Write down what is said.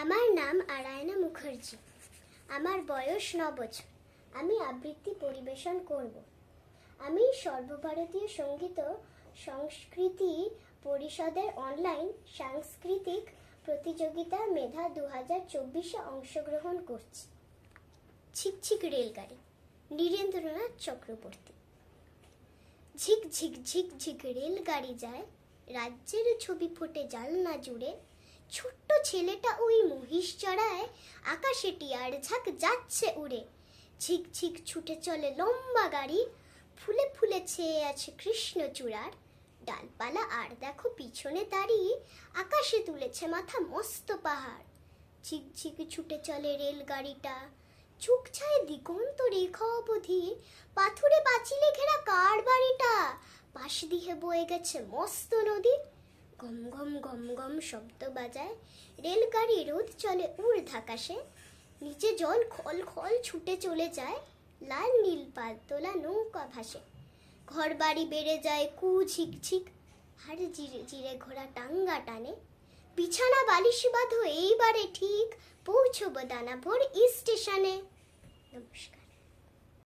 আমার নাম আরায়না মুখার্জি। আমার বয়স 9 বছর। আমি আবৃত্তি পরিবেশন করব। আমি সর্বভারতীয় সঙ্গীত ও সংস্কৃতি পরিষদের অনলাইন সাংস্কৃতিক প্রতিযোগিতা মেধা 2024-এ অংশগ্রহণ করছি। ঝিকঝিক রেলগাড়ি, নীরেন্দ্রনাথ চক্রবর্তী। ঝিক ঝিক ঝিক ঝিক রেলগাড়ি যায়, রাজ্যের ছবি ফোটে জানলা জুড়ে। ছোট্ট ছেলেটা ওই মহিষ চড়ায়, আকাশে টিয়ার ঝাঁক যাচ্ছে উড়ে। ঝিক ঝিক ছুটে চলে লম্বা গাড়ি, ফুলে ফুলে ছেয়ে আছে কৃষ্ণচূড়ার ডালপালা। আর দেখো পিছনে দাঁড়িয়ে আকাশে তুলেছে মাথা মস্ত পাহাড়। ঝিক ঝিক ছুটে চলে রেলগাড়িটা, চোখ ছায় দিগন্ত রেখা অবধি। পাথুরে পাঁচিলে ঘেরা কার বাড়িটা, পাশ দিয়ে বয়ে গেছে মস্ত নদী। গম গম গম গম শব্দ বাজায়, রেলগাড়ি রোদ চলে ঊর্ধ্বাকাশে। নিচে জল খল খল ছুটে চলে যায়, লাল নীল পালতোলা নৌকা ভাসে। ঘর বাড়ি বেড়ে যায় কু ঝিক ঝিক, আর জিরে জিরে ঘোড়া টাঙ্গা টানে। বিছানা বালিশ বাঁধো এইবারে ঠিক, পৌঁছবো দানাপুর স্টেশনে। নমস্কার।